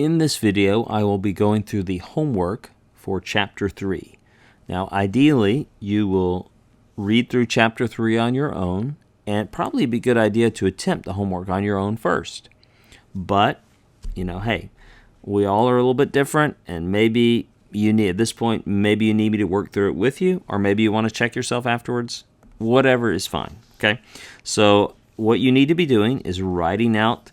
In this video, I will be going through the homework for Chapter 3. Now, ideally, you will read through Chapter 3 on your own, and probably be a good idea to attempt the homework on your own first. But, hey, we all are a little bit different, and maybe you need, at this point, maybe you need me to work through it with you, or maybe you want to check yourself afterwards. Whatever is fine, okay? So what you need to be doing is writing out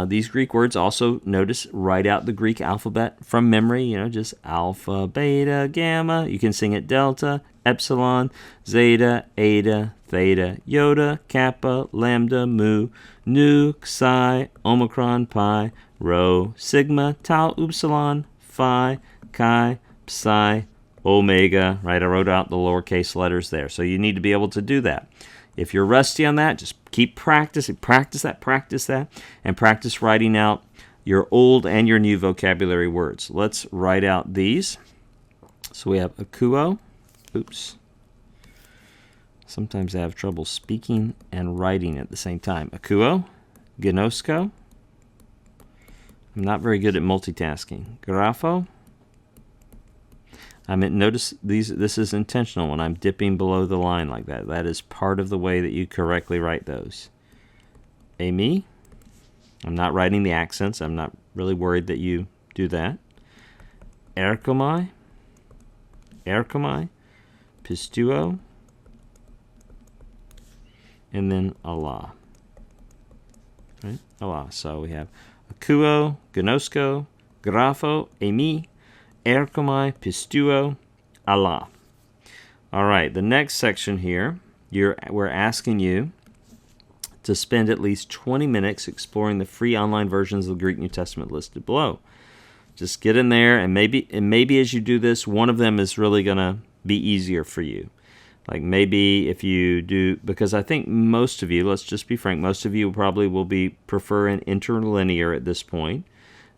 these Greek words. Also, notice, write out the Greek alphabet from memory, just alpha, beta, gamma. You can sing it delta, epsilon, zeta, eta, theta, iota, kappa, lambda, mu, nu, psi, omicron, pi, rho, sigma, tau, upsilon, phi, chi, psi, omega, right? I wrote out the lowercase letters there. So you need to be able to do that. If you're rusty on that, just keep practicing. Practice that, and practice writing out your old and your new vocabulary words. Let's write out these. So we have akuo. Oops. Sometimes I have trouble speaking and writing at the same time. Akuo, gnosko. I'm not very good at multitasking. Grapho. Notice this is intentional when I'm dipping below the line like that. That is part of the way that you correctly write those. Ami. I'm not writing the accents. I'm not really worried that you do that. Erkomai. Pistuo. And then Allah. Right? Allah. So we have akuo, gnosko, grapho, ami, erkomai, pistuo, Allah. All right, the next section here, we're asking you to spend at least 20 minutes exploring the free online versions of the Greek New Testament listed below. Just get in there, and maybe as you do this, one of them is really going to be easier for you. Like maybe if you do, because I think most of you, let's just be frank, most of you probably will be preferring interlinear at this point.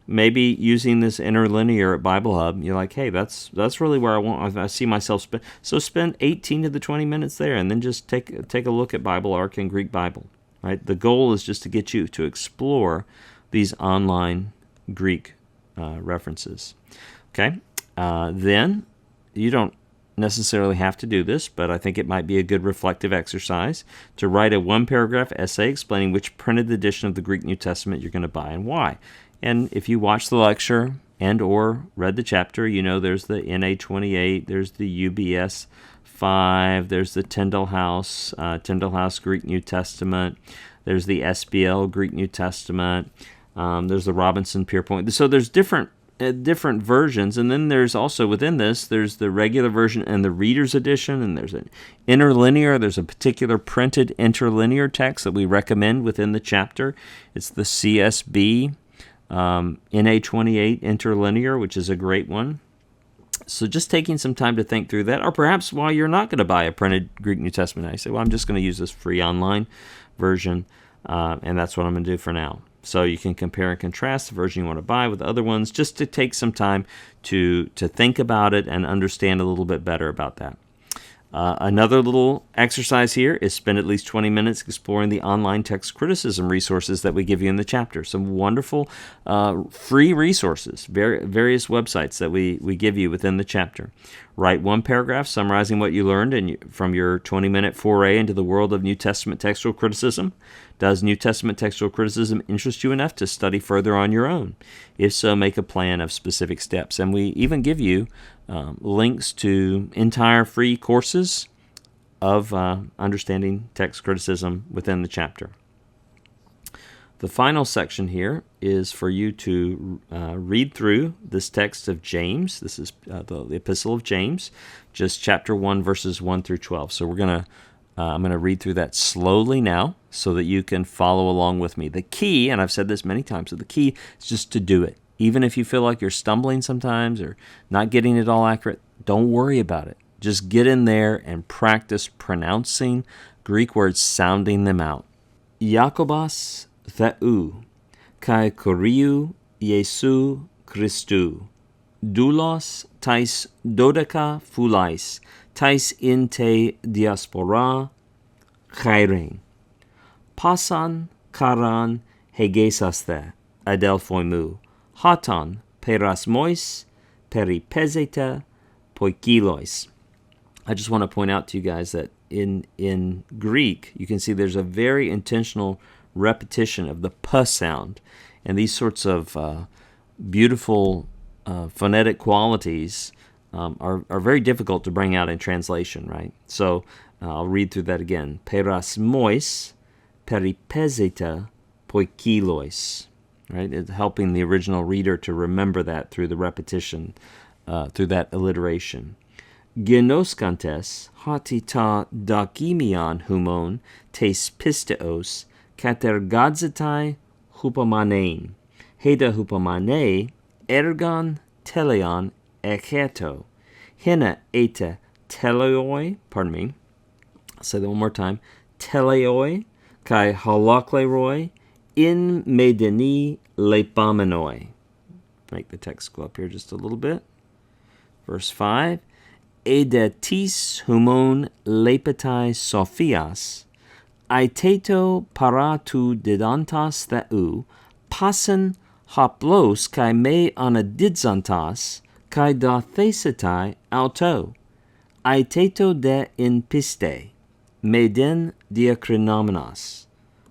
Maybe using this interlinear at Bible Hub, you're like, hey, that's really where I see myself spend. So spend 18 to the 20 minutes there, and then just take a look at Bible Arc and Greek Bible. Right? The goal is just to get you to explore these online Greek references. Okay? Then you don't necessarily have to do this, but I think it might be a good reflective exercise to write a one-paragraph essay explaining which printed edition of the Greek New Testament you're going to buy and why. And if you watch the lecture and or read the chapter, there's the NA28, there's the UBS 5, there's the Tyndale House Greek New Testament, there's the SBL Greek New Testament, there's the Robinson Pierpoint. So there's different versions, and then there's also within this, there's the regular version and the reader's edition, and there's an interlinear. There's a particular printed interlinear text that we recommend within the chapter. It's the CSB NA28 interlinear, which is a great one. So just taking some time to think through that, or perhaps while you're not going to buy a printed Greek New Testament, I say, well, I'm just going to use this free online version, and that's what I'm going to do for now. So you can compare and contrast the version you want to buy with other ones, just to take some time to think about it and understand a little bit better about that. Another little exercise here is spend at least 20 minutes exploring the online text criticism resources that we give you in the chapter. Some wonderful free resources, various websites that we give you within the chapter. Write one paragraph summarizing what you learned from your 20-minute foray into the world of New Testament textual criticism. Does New Testament textual criticism interest you enough to study further on your own? If so, make a plan of specific steps. And we even give you links to entire free courses of understanding text criticism within the chapter. The final section here is for you to read through this text of James. This is the Epistle of James, just chapter 1, verses 1 through 12. So I'm going to read through that slowly now so that you can follow along with me. The key, and I've said this many times, so the key is just to do it. Even if you feel like you're stumbling sometimes or not getting it all accurate, don't worry about it. Just get in there and practice pronouncing Greek words, sounding them out. Iakobos Theou, kai Kuriou Iesu Christou, doulos tais dodeka phulais, tais in te diaspora chairein. Pasan karan hegesaste adelphoi mu, haton perasmois peripezeta poikilois. I just want to point out to you guys that in Greek, you can see there's a very intentional repetition of the p sound. And these sorts of beautiful phonetic qualities are very difficult to bring out in translation, right? So I'll read through that again. Perasmois peripezeta poikilois. Right? It's helping the original reader to remember that through the repetition, through that alliteration. Genoskantes hati ta dakimion humon tes pisteos katergadzetai hupamanein. Heda hupamane ergon teleon eketo. Hina eta teleoi, pardon me, I'll say that one more time. Teleoi kai halakleroi in medeni lepamenoi. Make the text go up here just a little bit. Verse 5. Edetis humon lepetai sophias, aiteto paratu didantas theu, passen haplos kai me anadidzantas, kai da thesetai auto, aiteto de in piste, meden diakrinomenos,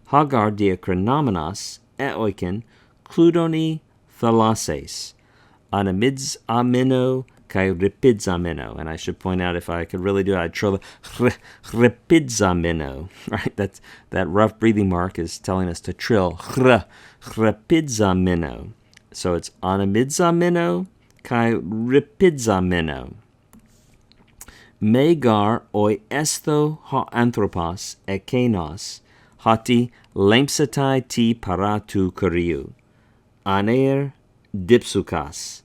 hagar diakrinomenos, eoiken, kludoni thalases, anamids amino, kai ripidzameno. And I should point out, if I could really do it, I'd trill ripidzameno. Right? That rough breathing mark is telling us to trill ripidzameno. So it's anamidzameno kai ripidzameno. Megar oi estho ha anthropos ekenos hati lempsetai ti paratu kuriu. Aner dipsukas.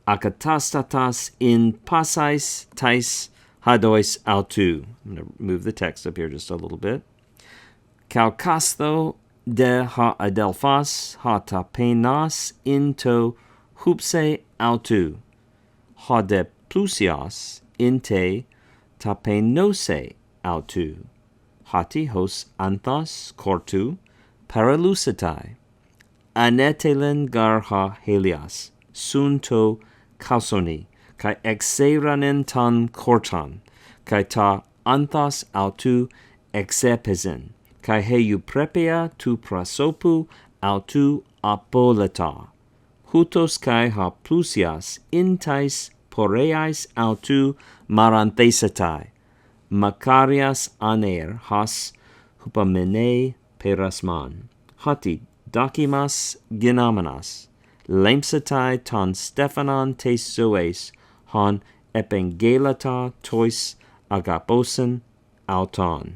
Akatastatas in pasais tais hadois autu. I'm going to move the text up here just a little bit. Kaukastho de ha adelphas ha tapenas into hupse autu. Ha de plusios inte tapenose autu. Hati hos anthos cortu paralusetai. Anetelen gar ha helias. Sunto kausoni, kai exeranen ton korton, kai ta anthos autu exepezen, kai heu prepia tu prasopu autu apoleta, hutos kai ha plusias intais poreais autu maranthesetai, makarias aner has hupamene perasman, hati dakimas ginamenas, lempsetai ton Stephanon tes zoes, hon epengelata tois agaposen auton.